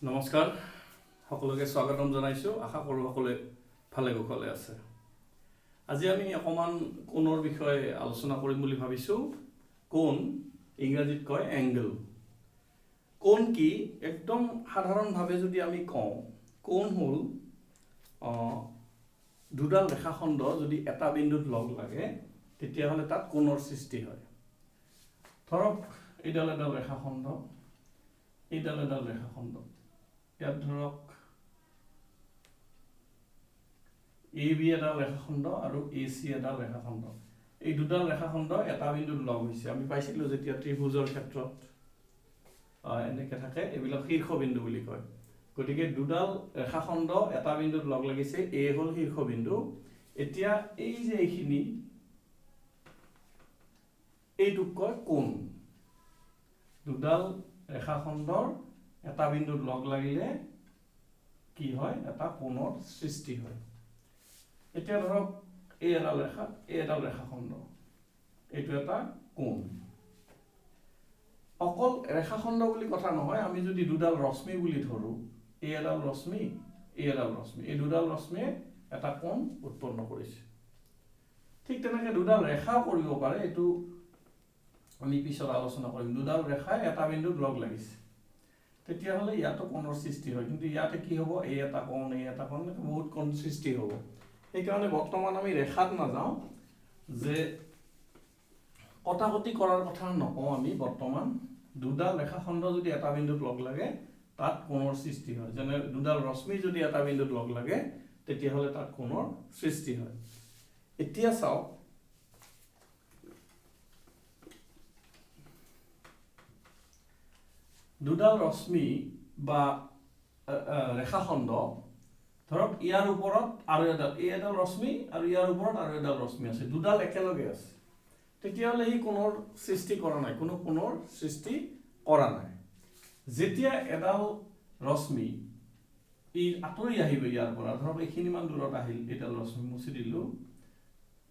নমস্কাৰ সকলোকে স্বাগতম জনাইছোঁ আশা কৰোঁ সকলোৱে ভালে কুশলে আছে আজি আমি অকমান কোণৰ বিষয়ে আলোচনা কৰিম বুলি ভাবিছোঁ কোণ ইংৰাজীত কয় এংগল কোণ কি একদম সাধাৰণভাৱে যদি আমি কওঁ কোণ হ'ল দুডাল ৰেখাখণ্ড যদি এটা বিন্দুত লগ লাগে তেতিয়াহ'লে তাত কোণৰ সৃষ্টি হয় ধৰক এইডাল এডাল ৰেখাখণ্ড এইডাল এডাল ৰেখাখণ্ড ইয়াত ধৰক AB এডাল ৰেখাখণ্ড আৰু AC এডাল ৰেখাখণ্ড এই দুডাল ৰেখাখণ্ড এটা বিন্দুত লগ হৈছে আমি পাইছিলোঁ যেতিয়া ত্ৰিভুজৰ ক্ষেত্ৰত এনেকৈ থাকে এইবিলাক শীৰ্ষবিন্দু বুলি কয় গতিকে দুডাল ৰেখাখণ্ড এটা বিন্দুত লগ লাগিছে A হ'ল শীৰ্ষবিন্দু এতিয়া এই যে এইখিনি এইটোক কয় কোণ দুডাল ৰেখাখণ্ডৰ এটা বিন্দুত লগ লাগিলে কি হয় এটা কোণৰ সৃষ্টি হয় এতিয়া ধৰক এই এডাল ৰেখাখণ্ড এইটো এটা কোণ অকল ৰেখাখণ্ড বুলি কথা নহয় আমি যদি দুডাল ৰশ্মি বুলি ধৰো এই এডাল ৰশ্মি এই দুডাল ৰশ্মিয়ে এটা কোণ উৎপন্ন কৰিছে ঠিক তেনেকৈ দুডাল ৰেখাও কৰিব পাৰে এইটো আমি পিছত আলোচনা কৰিম দুডাল ৰেখাই এটা বিন্দুত লগ লাগিছে তেতিয়াহ'লে ইয়াতো কোণৰ সৃষ্টি হয় কিন্তু ইয়াতে কি হ'ব এই এটা কোণ বহুত কোণ সৃষ্টি হ'ব সেইকাৰণে বৰ্তমান আমি ৰেখাত নাযাওঁ যে কটাকটি কৰাৰ কথা নকওঁ আমি বৰ্তমান দুডাল ৰেখাখণ্ড যদি এটা বিন্দুত লগ লাগে তাত কোণৰ সৃষ্টি হয় যেনে দুডাল ৰশ্মি যদি এটা বিন্দুত লগ লাগে তেতিয়াহ'লে তাত কোণৰ সৃষ্টি হয় এতিয়া চাওক দুডাল ৰশ্মি বা ৰেখাখণ্ড ধৰক ইয়াৰ ওপৰত আৰু এডাল ৰশ্মি আৰু ইয়াৰ ওপৰত আৰু এডাল ৰশ্মি আছে দুডাল একেলগে আছে তেতিয়াহ'লে এই কোণৰ সৃষ্টি কৰা নাই কোনো কোণৰ সৃষ্টি কৰা নাই যেতিয়া এডাল ৰশ্মি আঁতৰি আহিব ইয়াৰ পৰা ধৰক এইখিনি মান দূৰত আহিল এডাল ৰশ্মি মুচি দিলোঁ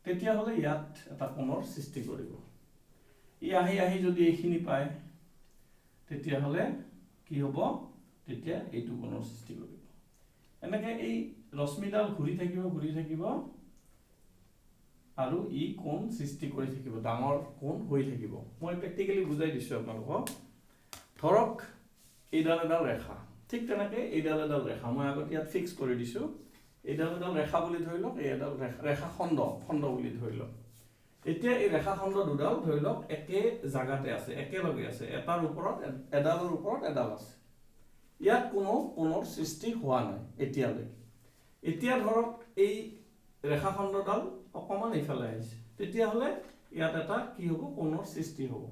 তেতিয়াহ'লে ইয়াত এটা কোণৰ সৃষ্টি কৰিব ই আহি যদি এইখিনি পায় তেতিয়াহ'লে কি হ'ব তেতিয়া এইটো কোণৰ সৃষ্টি কৰিব এনেকৈ এই ৰশ্মিডাল ঘূৰি থাকিব আৰু ই কোণ সৃষ্টি কৰি থাকিব ডাঙৰ কোণ হৈ থাকিব মই প্ৰেক্টিকেলি বুজাই দিছোঁ আপোনালোকক ধৰক এইডাল এডাল ৰেখা ঠিক তেনেকৈ এইডাল এডাল ৰেখা মই আগত ইয়াত ফিক্স কৰি দিছোঁ এইডাল এডাল ৰেখা বুলি ধৰি লওক এই এডাল ৰেখাখণ্ড বুলি ধৰি লওক এতিয়া এই ৰেখাখণ্ড দুডাল ধৰি লওক একে জাগাতে আছে একেলগে আছে এডালৰ ওপৰত এডাল আছে ইয়াত কোনো কোণৰ সৃষ্টি হোৱা নাই এতিয়ালৈকে এতিয়া ধৰক এই ৰেখাখণ্ডডাল অকমান এইফালে আহিছে তেতিয়াহ'লে ইয়াত এটা কি হ'ব কোণৰ সৃষ্টি হ'ব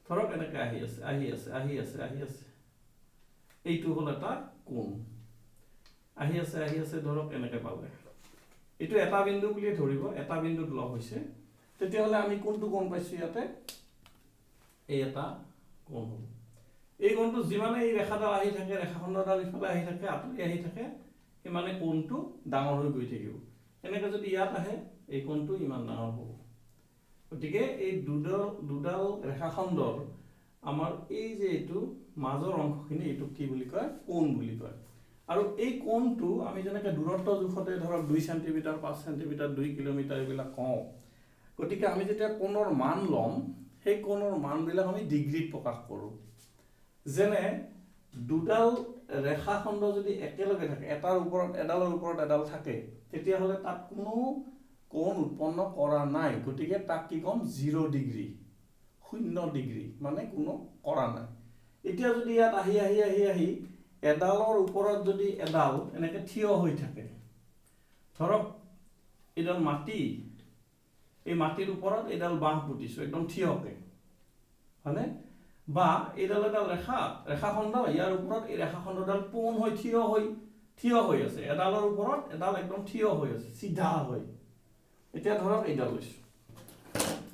ধৰক এনেকৈ আহি আছে এইটো হ'ল এটা কোণ আহি আছে ধৰক এনেকৈ পালে এইটো এটা বিন্দু বুলিয়ে ধৰিব এটা বিন্দুত লগ হৈছে তেতিয়াহ'লে আমি কোনটো কোণ পাইছোঁ ইয়াতে এই এটা কোণ হ'ব এই কোণটো যিমানে এই ৰেখাডাল আহি থাকে ৰেখাখণ্ডডাল ইফালে আহি থাকে আঁতৰি আহি থাকে সিমানে কোণটো ডাঙৰ হৈ গৈ থাকিব এনেকৈ যদি ইয়াত আহে এই কোণটো ইমান ডাঙৰ হ'ব গতিকে এই দুডাল ৰেখাখণ্ডৰ আমাৰ এই যে এইটো মাজৰ অংশখিনি এইটোক কি বুলি কয় কোণ বুলি কয় আৰু এই কোণটো আমি যেনেকৈ দূৰত্ব জোখতে ধৰক 2 চেণ্টিমিটাৰ 5 চেণ্টিমিটাৰ 2 কিলোমিটাৰ এইবিলাক কওঁ গতিকে আমি যেতিয়া কোণৰ মান ল'ম সেই কোণৰ মানবিলাক আমি ডিগ্ৰীত প্ৰকাশ কৰোঁ যেনে দুডাল ৰেখাখণ্ড যদি একেলগে থাকে এডালৰ ওপৰত এডাল থাকে তেতিয়াহ'লে তাত কোনো কোণ উৎপন্ন কৰা নাই গতিকে তাক কি ক'ম 0 ডিগ্ৰী 0 ডিগ্ৰী মানে কোনো কৰা নাই এতিয়া যদি ইয়াত আহি এডালৰ ওপৰত যদি এডাল এনেকৈ থিয় হৈ থাকে ধৰক এডাল মাটি এই মাটিৰ ওপৰত এডাল বাঁহ পুতিছোঁ একদম থিয়কে হয়নে বা এইডাল এডাল ৰেখাখণ্ড ইয়াৰ ওপৰত এই ৰেখাখণ্ডডাল পোন হৈ থিয় হৈ আছে এডালৰ ওপৰত এডাল একদম থিয় হৈ আছে চিধা হৈ এতিয়া ধৰক এইডাল লৈছোঁ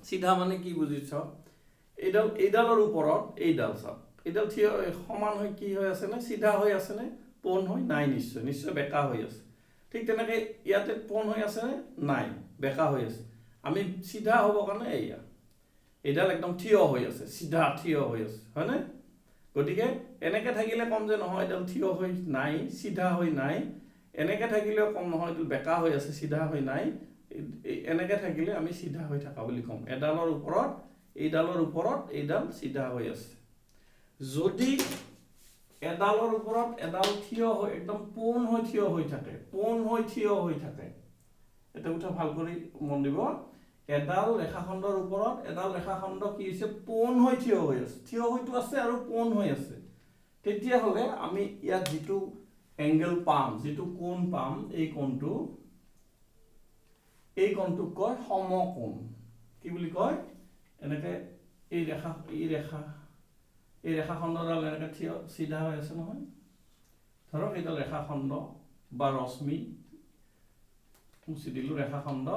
চিধা মানে কি বুজিছ এইডালৰ ওপৰত এইডাল চাওক এইডাল থিয় সমান হৈ কি হৈ আছেনে চিধা হৈ আছেনে পোন হৈ নাই নিশ্চয় বেকা হৈ আছে ঠিক তেনেকৈ ইয়াতে পোন হৈ আছেনে নাই বেকা হৈ আছে আমি চিধা হ'ব কাৰণে এইডাল একদম থিয় হৈ আছে চিধা থিয় হৈ আছে হয়নে গতিকে এনেকৈ থাকিলে কম যে নহয় এডাল থিয় হৈ নাই, চিধা হৈ নাই, এনেকৈ থাকিলেও কম নহয় এইটো বেকা হৈ আছে, চিধা হৈ নাই, এনেকৈ থাকিলে আমি চিধা হৈ থকা বুলি ক'ম। এডালৰ ওপৰত এইডাল চিধা হৈ আছে। যদি এডালৰ ওপৰত এডাল থিয় হৈ একদম পোন হৈ থিয় হৈ থাকে, এটা কথা ভাল কৰি মন দিব, এডাল ৰেখাখণ্ডৰ ওপৰত এডাল ৰেখাখণ্ড কি হৈছে পোন হৈ থিয় হৈ আছে, থিয় হয়তো আছে আৰু পোন হৈ আছে, তেতিয়াহ'লে আমি ইয়াত যিটো এংগেল পাম, যিটো কোণ পাম, এই কোণটোক কয় সমকোণ। কি বুলি কয়? এনেকৈ এই ৰেখাখণ্ডডাল এনেকৈ থিয় চিধা হৈ আছে নহয়, ধৰক এইডাল ৰেখাখণ্ড বা ৰশ্মি, মুচি দিলোঁ ৰেখাখণ্ড,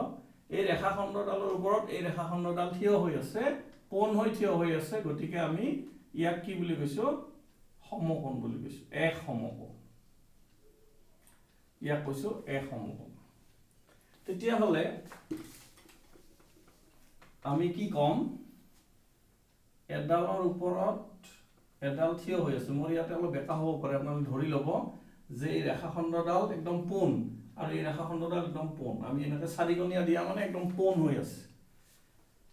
এই ৰেখাখণ্ডডালৰ ওপৰত এই ৰেখাখণ্ডডাল থিয় হৈ আছে, পোন হৈ থিয় হৈ আছে, গতিকে আমি ইয়াক কি বুলি কৈছোঁ? সমকোণ বুলি কৈছোঁ, এক সমকোণ। ইয়াক কৈছোঁ এক সমকোণ। তেতিয়াহ'লে আমি কি ক'ম? এডালৰ ওপৰত এডাল থিয় হৈ আছে, মোৰ ইয়াতে অলপ বেকা হ'ব পাৰে, আপোনালোকে ধৰি ল'ব যে এই ৰেখাখণ্ডডাল একদম পোন আৰু এই ৰেখাখণ্ডডাল একদম পোন, আমি এনেকৈ চাৰিকণীয়া দিয়া মানে একদম পোন হৈ আছে,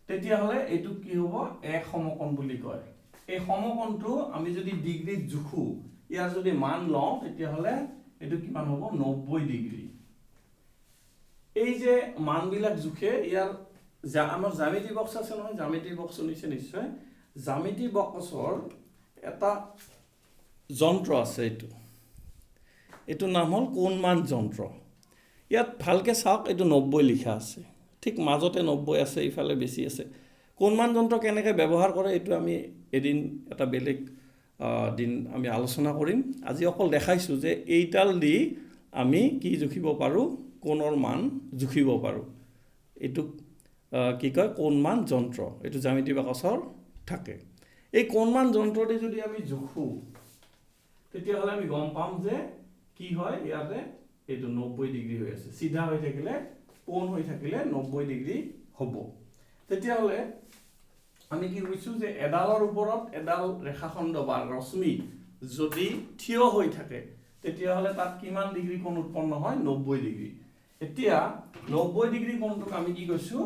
তেতিয়াহ'লে এইটো কি হ'ব? এক সমকোণ বুলি কয়। এই সমকোণটো আমি যদি ডিগ্ৰীত জোখো, ইয়াৰ যদি মান লওঁ, তেতিয়াহ'লে এইটো কিমান হ'ব? 90 ডিগ্ৰী। এই যে মানবিলাক জোখে, ইয়াৰ আমাৰ জ্যামিতি বক্স আছে নহয়, জ্যামিতি বক্স শুনিছে নিশ্চয়, জ্যামিতি বক্সৰ এটা যন্ত্ৰ আছে, এইটোৰ নাম হ'ল কোণমান যন্ত্ৰ। ইয়াত ভালকৈ চাওক, এইটো 90 লিখা আছে, ঠিক মাজতে 90 আছে, ইফালে বেছি আছে। কোণমান যন্ত্ৰ কেনেকৈ ব্যৱহাৰ কৰে এইটো আমি এদিন এটা বেলেগ দিন আমি আলোচনা কৰিম। আজি অকল দেখাইছোঁ যে এইডাল দি আমি কি জুখিব পাৰোঁ? কোণৰ মান জুখিব পাৰোঁ। এইটোক কি কয়? কোণমান যন্ত্ৰ। এইটো জ্যামিতি বাকচৰ থাকে। এই কোণমান যন্ত্ৰটি যদি আমি জোখোঁ, তেতিয়াহ'লে আমি গম পাম যে কি হয়, ইয়াতে এইটো 90 ডিগ্ৰী হৈ আছে, চিধা হৈ থাকিলে, পোন হৈ থাকিলে 90 ডিগ্ৰী হ'ব। তেতিয়াহ'লে আমি কি কৈছোঁ যে এডালৰ ওপৰত এডাল ৰেখাখণ্ড বা ৰশ্মি যদি থিয় হৈ থাকে, তেতিয়াহ'লে তাত কিমান ডিগ্ৰী কোণ উৎপন্ন হয়? 90 ডিগ্ৰী। এতিয়া 90 ডিগ্ৰী কোণটোক আমি কি কৈছোঁ?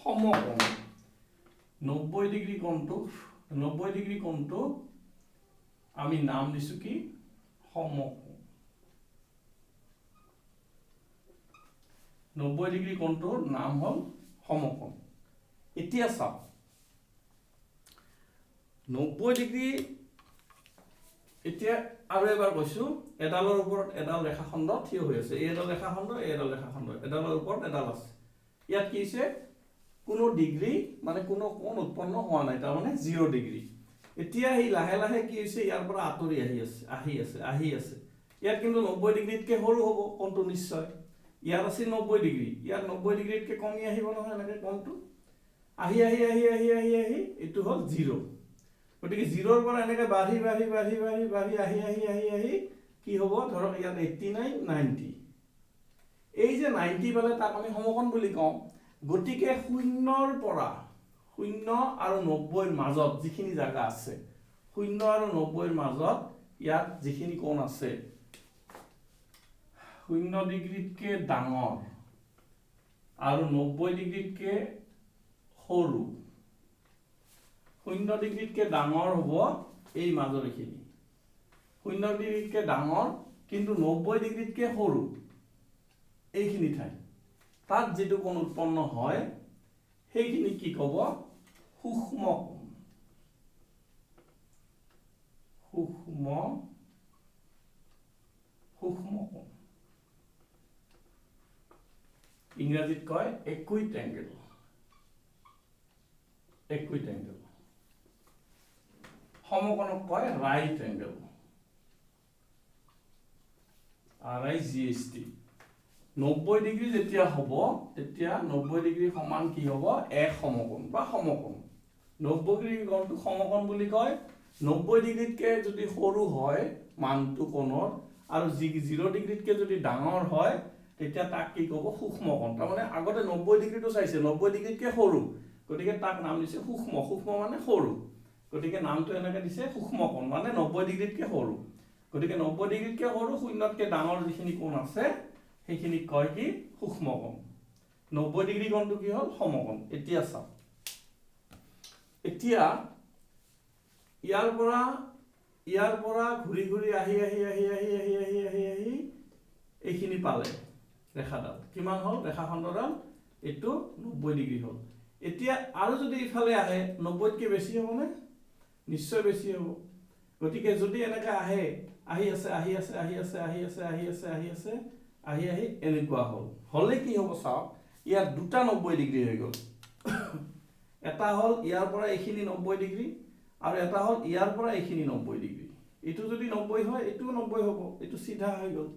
সমকোণ। 90 ডিগ্ৰী কোণটোক আমি নাম দিছোঁ কি? সমকোণ। 90 ডিগ্ৰী কোণটোৰ নাম হ'ল সমকোণ। এতিয়া চাওক, 90 ডিগ্ৰী, এতিয়া আৰু এবাৰ কৈছোঁ, এডালৰ ওপৰত এডাল ৰেখাখণ্ড থিয় হৈ আছে, এইডাল ৰেখাখণ্ড, এডালৰ ওপৰত এডাল আছে। ইয়াত কি হৈছে? কোনো ডিগ্ৰী মানে কোনো কোণ উৎপন্ন হোৱা নাই, তাৰমানে 0 ডিগ্ৰী। এতিয়া সি লাহে লাহে কি হৈছে? ইয়াৰ পৰা আঁতৰি আহি আছে। ইয়াত কিন্তু 90 ডিগ্ৰীতকৈ সৰু হ'ব কোণটো নিশ্চয়। ইয়াত আছে 90 ডিগ্ৰী, ইয়াত 90 ডিগ্ৰীতকৈ কমি আহিব নহয়, এনেকৈ কোণটো আহি এইটো হ'ল 0। গতিকে 0ৰ পৰা এনেকৈ বাঢ়ি আহি কি হ'ব? ধৰক ইয়াত 89, 90। এই যে 90 পালে তাক আমি সমকোণ বুলি কওঁ। গতিকে 0 আৰু 90ৰ মাজত যিখিনি জাগা আছে, 0 আৰু 90ৰ মাজত ইয়াত যিখিনি কোণ আছে, 0 ডিগ্ৰীতকৈ ডাঙৰ আৰু 90 ডিগ্ৰীতকৈ সৰু। 0 ডিগ্ৰীতকৈ ডাঙৰ হ'ব এই মাজৰ এইখিনি, 0 ডিগ্ৰীতকৈ ডাঙৰ কিন্তু 90 ডিগ্ৰীতকৈ সৰু, এইখিনি ঠাই, তাত যিটো কোণ উৎপন্ন হয় সেইখিনি কি ক'ব? সূক্ষ্ম কোণ। সূক্ষ্ম কোণ ইংৰাজীত কয় একুইট এংগেল। সমকোণক কয় ৰাইট এংগেল, RIGHT। 90 ডিগ্ৰী যেতিয়া হ'ব, তেতিয়া 90 ডিগ্ৰী সমান কি হ'ব? এক সমকোণ বা সমকোণ। 90 ডিগ্ৰী কোণটো সমকোণ বুলি কয়। 90 ডিগ্ৰীতকৈ যদি সৰু হয় মানটো কোণৰ, আৰু 0 ডিগ্ৰীতকৈ যদি ডাঙৰ হয়, তেতিয়া তাক কি ক'ব? সূক্ষ্ম কোণ। তাৰমানে আগতে 90 ডিগ্ৰীটো চাইছে, 90 ডিগ্ৰীতকৈ সৰু, গতিকে তাক নাম দিছে সূক্ষ্ম। সূক্ষ্ম মানে সৰু। গতিকে নামটো এনেকৈ দিছে সূক্ষ্মকোণ মানে 90 ডিগ্ৰীতকৈ সৰু গতিকে 90 ডিগ্ৰীতকৈ সৰু শূন্যতকৈ ডাঙৰ যিখিনি কোণ আছে সেইখিনিক কয় কি সূক্ষ্মকোণ 90 ডিগ্ৰী কোণটো কি হ'ল সমকোণ এতিয়া চাওক এতিয়া ইয়াৰ পৰা ঘূৰি ঘূৰি আহি এইখিনি পালে ৰেখাডাল কিমান হ'ল ৰেখাখণ্ডডাল এইটো 90 ডিগ্ৰী হ'ল এতিয়া আৰু যদি ইফালে আহে 90তকৈ বেছি হ'বনে নিশ্চয় বেছি হ'ব গতিকে যদি এনেকৈ আহি আছে এনেকুৱা হ'ল হ'লে কি হ'ব চাওক ইয়াৰ দুটা 90 ডিগ্ৰী হৈ গ'ল এটা হ'ল ইয়াৰ পৰা এইখিনি 90 ডিগ্ৰী আৰু এটা হ'ল ইয়াৰ পৰা এইখিনি 90 ডিগ্ৰী এইটো যদি 90 হয় এইটো 90 হ'ব এইটো সিধা হৈ গ'ল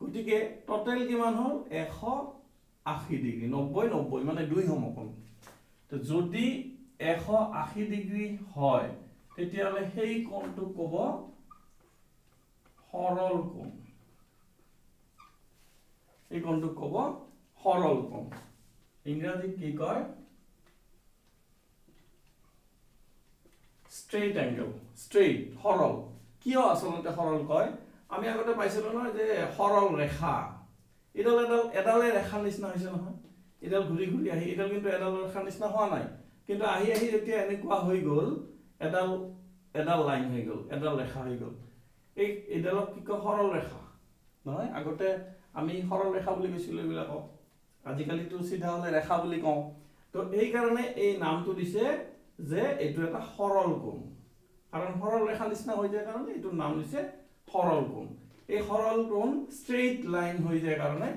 গতিকে টোটাল কিমান হ'ল 180 ডিগ্ৰী 90 মানে দুই সমকোণ তো যদি 180 ডিগ্ৰী হয় তেতিয়াহ'লে সেই কোণটো ক'ব সৰল কোণ এই কোণটো ক'ব সৰল কোণ ইংৰাজীত কি কয় straight angle straight সৰল কিয় আসলতে সৰল কয় আমি আগতে পাইছিলো নহয় যে সৰল ৰেখা এডালে ৰেখাৰ নিচিনা হৈছে নহয় এডাল ঘূৰি ঘূৰি আহি এডাল কিন্তু এডাল ৰেখাৰ নিচিনা হোৱা নাই কিন্তু আহি যেতিয়া এনেকুৱা হৈ গ'ল এডাল লাইন হৈ গ'ল এডাল ৰেখা হৈ গ'ল এডালক কি কয় সৰল ৰেখা নহয় আগতে আমি সৰল ৰেখা বুলি কৈছিলো এইবিলাকক আজিকালিতো সিধা হ'লে ৰেখা বুলি কওঁ তো এই কাৰণে এই নামটো দিছে যে এইটো এটা সৰল কোণ কাৰণ সৰল ৰেখা নিচিনা হৈ যায় কাৰণে এইটোৰ নাম দিছে সৰল কোণ এই সৰল কোণ ষ্ট্ৰেইট লাইন হৈ যায় কাৰণে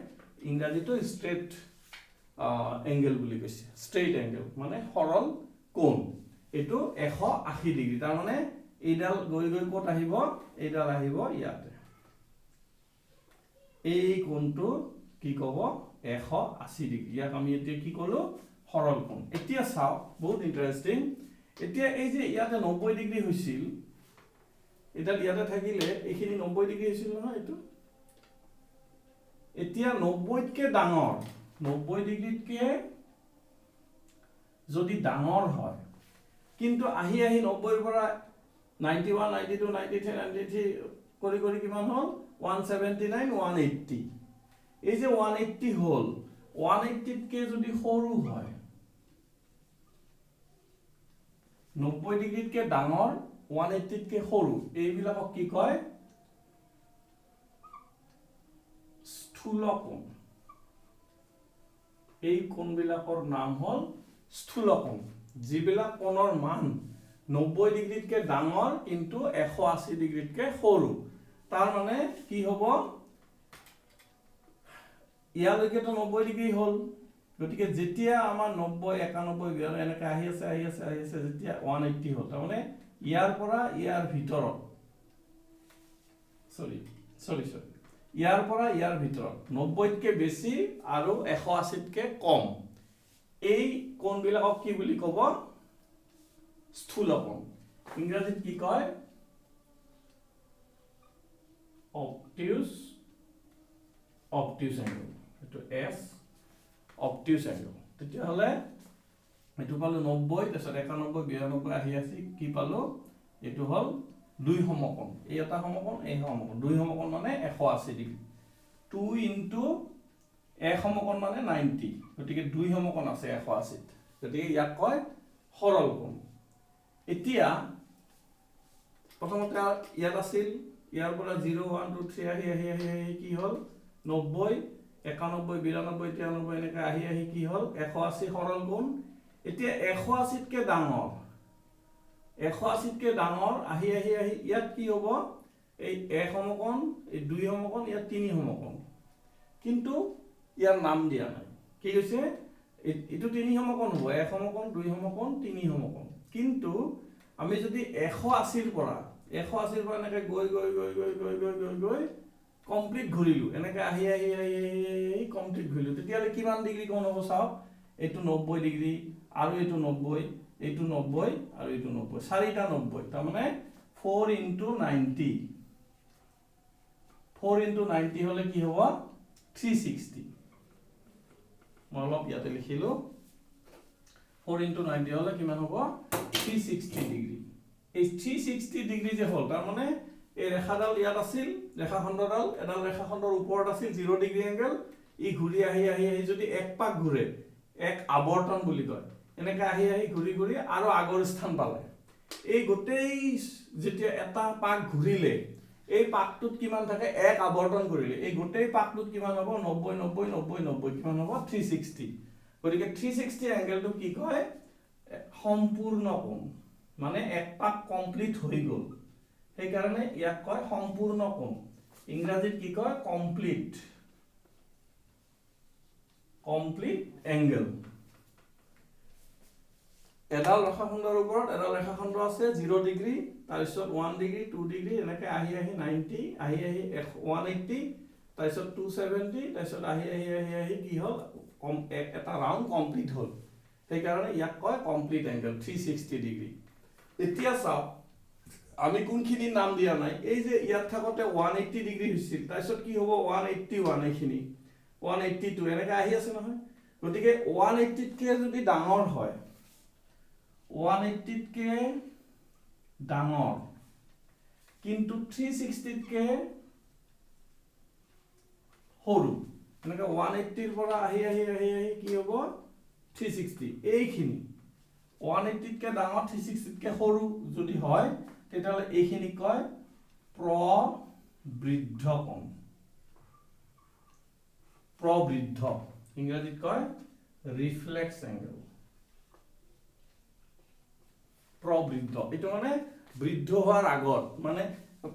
ইংৰাজীটো ষ্ট্ৰেইট এংগেল বুলি কৈছে ষ্ট্ৰেইট এংগেল মানে সৰল কোণ এইটো 180 ডিগ্ৰী তাৰ মানে এইডাল গৈ ক'ত আহিব এইডাল আহিব ইয়াতে এই কোণটো কি ক'ব 180 ডিগ্ৰী ইয়াক আমি এতিয়া কি ক'লো সৰল কোণ এতিয়া চাও বহুত ইন্টাৰেস্টিং এতিয়া এই যে ইয়াতে 90 ডিগ্ৰী হৈছিল এটা ইয়াতে থাকিলে এইখিনি 90 ডিগ্ৰী হৈছিল নহয় এটো এতিয়া 90তকৈ ডাঙৰ 90 ডিগ্ৰীতকৈ যদি ডাঙৰ হয় কিন্তু আহি 90ৰ পৰা 91 92 93 93 কৰি কিমান হ'ল 179 180 এই যে 180 হ'ল 180তকৈ যদি সৰু হয় 90 ডিগ্ৰীতকৈ ডাঙৰ 180তকৈ সৰু এইবিলাকক কি কয় স্থূল কোণ এই কোণবিলাকৰ নাম হ'ল স্থূল কোণ যিবিলাক কোণৰ মান 90 ডিগ্ৰীতকৈ ডাঙৰ কিন্তু 180 ডিগ্ৰীতকৈ সৰু তাৰ মানে কি হ'ব ইয়ালৈকেতো 90 ডিগ্ৰী হ'ল গতিকে যেতিয়া আমাৰ 90 91 এনেকৈ আহি আছে যেতিয়া 180 হ'ল তাৰ মানে ইয়াৰ পৰা ইয়াৰ ভিতৰত সৰি ইয়াৰ পৰা ইয়াৰ ভিতৰত 90তকৈ বেছি আৰু 180তকৈ কম এই কোণবিলাকক কি বুলি ক'ব স্থূল কোণ ইংৰাজীত কি কয় obtuse angle এটো S obtuse angle তেতিয়াহ'লে এটো পালো 90 তাৰছত 91 92 আহি আছে কি পালো এটো হ'ল দুই সমকোণ এই এটা সমকোণ এই সমকোণ দুই সমকোণ মানে 180 ডিগ্ৰী 2 ইনটু এক সমকোণ মানে 90 গতিকে দুই সমকোণ আছে 180 গতিকে ইয়াক কয় সৰল কোণ এতিয়া প্ৰথমতে ইয়াত আছিল ইয়াৰ পৰা 0 1 2 3 আহি কি হ'ল 90 91 92 93 এনেকৈ আহি কি হ'ল 180 সৰল কোণ এতিয়া 180তকৈ ডাঙৰ 180তকৈ ডাঙৰ আহি ইয়াত কি হ'ব এই এক সমকোণ এই দুই সমকোণ ইয়াত তিনি সমকোণ কিন্তু ইয়াৰ নাম দিয়া নাই কি কৈছে এটো তিনি সমকোণ হ'ব এক সমকোণ দুই সমকোণ তিনি সমকোণ কিন্তু আমি যদি 180ৰ পৰা এনেকৈ গৈ কমপ্লিট ঘূৰিলো এনেকৈ আহি কমপ্লিট ঘূৰিলো তেতিয়াহ'লে কিমান ডিগ্ৰী কোণ হ'ব চাওক এইটো 90 ডিগ্ৰী আৰু এইটো 90 এইটো 90 আৰু এইটো 90 চাৰিটা 90 তাৰ মানে 4 ইনটু 90 4 ইনটু 90 হ'লে কি হ'ব 360 মই অলপ ইয়াতে লিখিলো 4 ইনটু 90 হ'লে কিমান হ'ব 360 ডিগ্ৰী এই 360 ডিগ্ৰী যে হ'ল তাৰ মানে এই ৰেখাডাল ইয়াত আছিল ৰেখাখণ্ডডাল এডাল ৰেখাখণ্ডৰ ওপৰত আছিল 0 ডিগ্ৰী এংগেল ই ঘূৰি আহি আহি আহি যদি এক পাক ঘূৰে এক আৱৰ্তন বুলি কয় এনেকৈ আহি আহি ঘূৰি ঘূৰি আৰু আগৰ স্থান পালে এই গোটেই যেতিয়া এটা পাক ঘূৰিলে এই পাকটোত কিমান থাকে এক আৱৰ্তন কৰিলে এই গোটেই পাকটোত কিমান হ'ব 90 90 90 90 কিমান হ'ব 360 গতিকে 360 এংগেলটো কি কয় সম্পূৰ্ণ কোণ মানে এক পাক কমপ্লিট হৈ গ'ল সেই কাৰণে ইয়াক কয় সম্পূৰ্ণ কোণ ইংৰাজীত কি কয় কমপ্লিট এংগেল এডাল ৰেখাখণ্ডৰ ওপৰত এডাল ৰেখাখণ্ড আছে 0 ডিগ্ৰী তাৰপিছত 1 ডিগ্ৰী 2 ডিগ্ৰী এনেকৈ আহি আহি 90 আহি আহি 180 তাৰপিছত 270 তাৰপিছত আহি আহি আহি আহি কি হ'ল এটা ৰাউণ্ড কমপ্লিট হ'ল সেইকাৰণে ইয়াক কয় কমপ্লিট এংগেল 360 ডিগ্ৰী এতিয়া চাওক আমি কোনখিনি নাম দিয়া নাই এই যে ইয়াত থাকোতে 180 ডিগ্ৰী হৈছিল তাৰপিছত কি হ'ব 181 এইখিনি 182 এনেকৈ আহি আছে নহয় গতিকে 180 তকৈ যদি ডাঙৰ হয় 180 তকৈ ডাঙৰ কিন্তু 360 তকৈ সৰু এনেকৈ 180 ৰ পৰা আহি আহি আহি আহি কি হ'ব 360 এইখিনি 180 তকৈ ডাঙৰ 360 তকৈ সৰু যদি হয় তেতিয়াহ'লে এইখিনি কয় প্ৰবৃদ্ধ কোণ প্ৰবৃদ্ধ ইংৰাজীত কয় ৰিফ্লেক্স এংগেল প্ৰবৃদ্ধ এইটো মানে বৃদ্ধ হোৱাৰ আগত মানে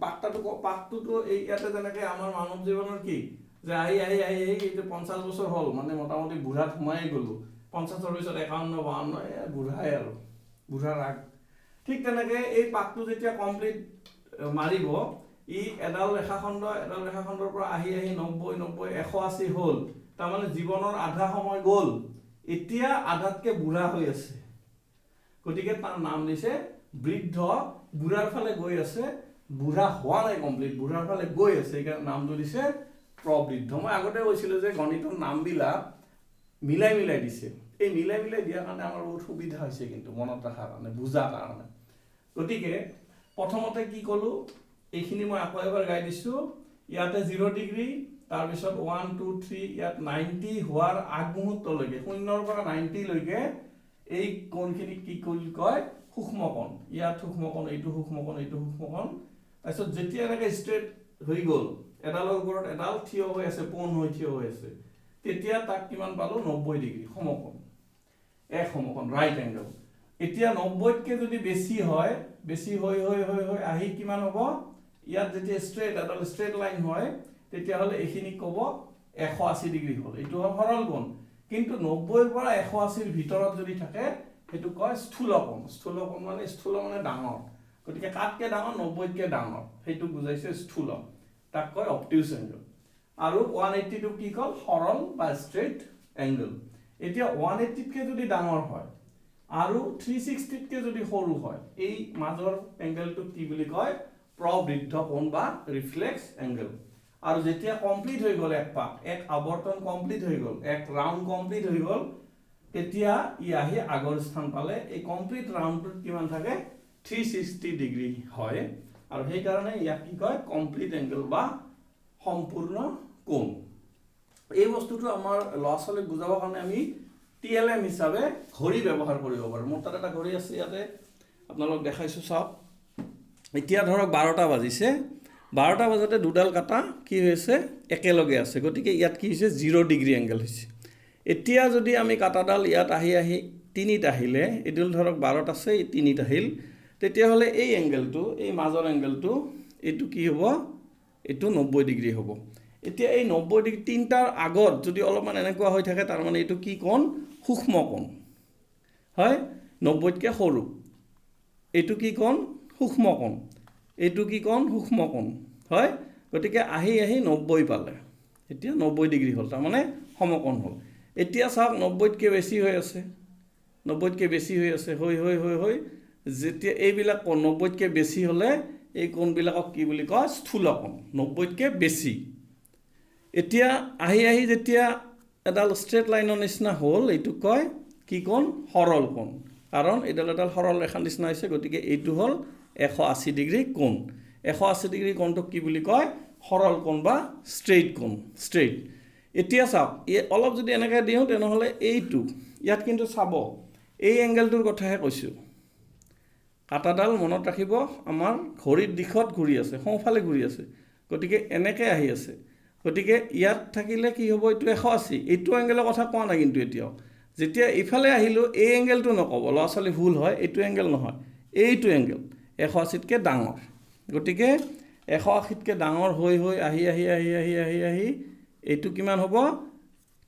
পাকটোতো এই ইয়াতে যেনেকৈ আমাৰ মানৱ জীৱনৰ কি যে আহি আহি আহি আহি এইটো 50 বছৰ হ'ল মানে মোটামুটি বুঢ়াত সোমাই গ'লোঁ 50ৰ পিছত 51 52 বুঢ়াই আৰু বুঢ়াৰ আগ ঠিক তেনেকৈ এই পাকটো যেতিয়া কমপ্লিট মাৰিব ই এডাল ৰেখাখণ্ডৰ পৰা আহি আহি 90 90 180 হ'ল তাৰমানে জীৱনৰ আধা সময় গ'ল এতিয়া আধাতকৈ বুঢ়া হৈ আছে গতিকে তাৰ নাম দিছে বৃদ্ধ বুঢ়াৰ ফালে গৈ আছে বুঢ়া হোৱা নাই কমপ্লিট বুঢ়াৰ ফালে গৈ আছে সেইকাৰণে নামটো দিছে প্ৰবৃদ্ধ মই আগতে কৈছিলোঁ যে গণিতৰ নামবিলাক মিলাই মিলাই দিছে এই মিলাই মিলাই দিয়াৰ কাৰণে আমাৰ বহুত সুবিধা হৈছে কিন্তু মনত ৰখাৰ কাৰণে বুজাৰ কাৰণে গতিকে প্ৰথমতে কি ক'লোঁ এইখিনি মই আকৌ এবাৰ গাই দিছোঁ ইয়াতে 0 ডিগ্ৰী তাৰপিছত 1 2 3 ইয়াত 90 হোৱাৰ আগমুহূৰ্তলৈকে 0ৰ পৰা 90 লৈকে এই কোণখিনিক কি বুলি কয় সূক্ষ্ম কোণ ইয়াত সূক্ষ্ম কোণ এইটো সূক্ষ্ম কোণ এইটো সূক্ষ্ম কোণ তাৰপিছত যেতিয়া এনেকৈ ষ্ট্ৰেট হৈ গ'ল এডালৰ ওপৰত এডাল থিয় হৈ আছে পোন হৈ থিয় হৈ আছে তেতিয়া তাক কিমান পালোঁ 90 ডিগ্ৰী সমকোণ এক সমকোণ ৰাইট এংগেল এতিয়া 90তকৈ যদি বেছি হয় বেছি হৈ হৈ হৈ হৈ আহি কিমান হ'ব ইয়াত যেতিয়া এডাল ষ্ট্ৰেট লাইন হয় তেতিয়াহ'লে এইখিনি ক'ব 180 ডিগ্ৰী হ'ল এইটো হ'ল সৰল কোণ কিন্তু 90ৰ পৰা 180ৰ ভিতৰত যদি থাকে সেইটো কয় স্থূল কোণ মানে ডাঙৰ গতিকে কাতকৈ ডাঙৰ 90তকৈ ডাঙৰ সেইটো বুজাইছে স্থূল তাক কয় অবটিউচ এংগেল আৰু 180টো কি কল সৰল বা ষ্ট্ৰেট এংগেল এতিয়া 180তকৈ যদি ডাঙৰ হয় আৰু 360তকৈ যদি সৰু হয় এই মাজৰ এংগেলটোক কি বুলি কয় প্ৰবৃদ্ধ কোণ বা ৰিফ্লেক্স এংগেল আৰু যেতিয়া কমপ্লিট হৈ গ'ল এক পাক এক আৱৰ্তন কমপ্লিট হৈ গ'ল এক ৰাউণ্ড কমপ্লিট হৈ গ'ল তেতিয়া ই আহি আগৰ স্থান পালে এই কমপ্লিট ৰাউণ্ডটোত কিমান থাকে 360 ডিগ্ৰী হয় আৰু সেইকাৰণে ইয়াক কি কয় কমপ্লিট এংগেল বা সম্পূৰ্ণ কোণ এই বস্তুটো আমাৰ ল'ৰা ছোৱালীক বুজাবৰ কাৰণে আমি TLM হিচাপে ঘড়ী ব্যৱহাৰ কৰিব পাৰোঁ মোৰ তাত এটা ঘড়ী আছে ইয়াতে আপোনালোক দেখাইছোঁ চাওক এতিয়া ধৰক 12টা বাজিছে 12টা বজাতে দুডাল কাটা কি হৈছে একেলগে আছে গতিকে ইয়াত কি হৈছে 0 ডিগ্ৰী এংগেল হৈছে এতিয়া যদি আমি কাটাডাল ইয়াত আহি আহি 3ত আহিলে এইডাল ধৰক 12ত আছে 3ত আহিল তেতিয়াহ'লে এই এংগেলটো এই মাজৰ এংগেলটো এইটো কি হ'ব এইটো 90 ডিগ্ৰী হ'ব এতিয়া এই 90 ডিগ্ৰী তিনটাৰ আগত যদি অলপমান এনেকুৱা হৈ থাকে তাৰ মানে এইটো কি কোণ সূক্ষ্ম কোণ হয় 90তকৈ সৰু এইটো কি কোণ সূক্ষ্ম কোণ এইটো কি কোণ সূক্ষ্ম কোণ হয় গতিকে আহি আহি 90 পালে এতিয়া 90 ডিগ্ৰী হ'ল তাৰমানে সমকোণ হ'ল এতিয়া চাওক 90তকৈ বেছি হৈ আছে 90তকৈ বেছি হৈ আছে হৈ যেতিয়া এইবিলাক কোণ 90তকৈ বেছি হ'লে এই কোণবিলাকক কি বুলি কয় স্থূল কোণ 90তকৈ বেছি এতিয়া আহি আহি যেতিয়া এডাল ষ্ট্ৰেট লাইনৰ নিচিনা হ'ল এইটো কয় কি কোণ সৰল কোণ কাৰণ এডাল সৰল ৰেখাৰ নিচিনা হৈছে গতিকে এইটো হ'ল 180 ডিগ্ৰী কোণ 180 ডিগ্ৰী কোণটোক কি বুলি কয় সৰল কোণ বা ষ্ট্ৰেইট কোণ ষ্ট্ৰেইট এতিয়া চাওক অলপ যদি এনেকৈ দিওঁ তেনেহ'লে এইটো ইয়াত কিন্তু চাব এই এংগেলটোৰ কথাহে কৈছোঁ কাটাডাল মনত ৰাখিব আমাৰ ঘড়ীৰ দিশত ঘূৰি আছে সোঁফালে ঘূৰি আছে গতিকে এনেকৈ আহি আছে গতিকে ইয়াত থাকিলে কি হ'ব এইটো 180 এইটো এংগেলৰ কথা কোৱা নাই কিন্তু এতিয়াও যেতিয়া ইফালে আহিলোঁ এই এংগেলটো নক'ব ল'ৰা ছোৱালী ভুল হয় এইটো এংগেল নহয় এইটো এংগেল 180তকৈ ডাঙৰ গতিকে 180তকৈ ডাঙৰ হৈ হৈ আহি আহি আহি আহি আহি আহি এইটো কিমান হ'ব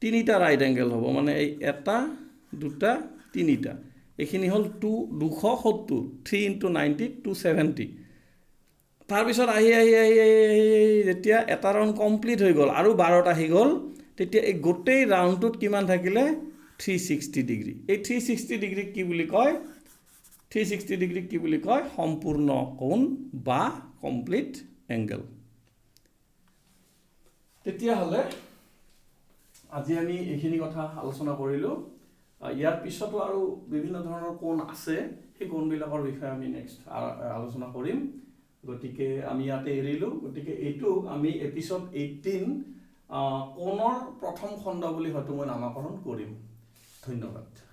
তিনিটা ৰাইট এংগেল হ'ব মানে এই এটা দুটা তিনিটা এইখিনি হ'ল 270 3 × 90 270 তাৰপিছত আহি আহি আহি আহি যেতিয়া এটা ৰাউণ্ড কমপ্লিট হৈ গ'ল আৰু 12টা আহি গ'ল তেতিয়া এই গোটেই ৰাউণ্ডটোত কিমান থাকিলে 360 ডিগ্ৰী এই 360 ডিগ্ৰীক কি বুলি কয় 360 ডিগ্ৰীক কি বুলি কয় সম্পূৰ্ণ কোণ বা কমপ্লিট এংগেল তেতিয়াহ'লে আজি আমি এইখিনি কথা আলোচনা কৰিলোঁ ইয়াৰ পিছতো আৰু বিভিন্ন ধৰণৰ কোণ আছে সেই কোণবিলাকৰ বিষয়ে আমি নেক্সট আলোচনা কৰিম গতিকে আমি ইয়াতে এৰিলোঁ গতিকে এইটো আমি এপিছড 18 কোণৰ প্ৰথম খণ্ড বুলি হয়তো মই নামাকৰণ কৰিম ধন্যবাদ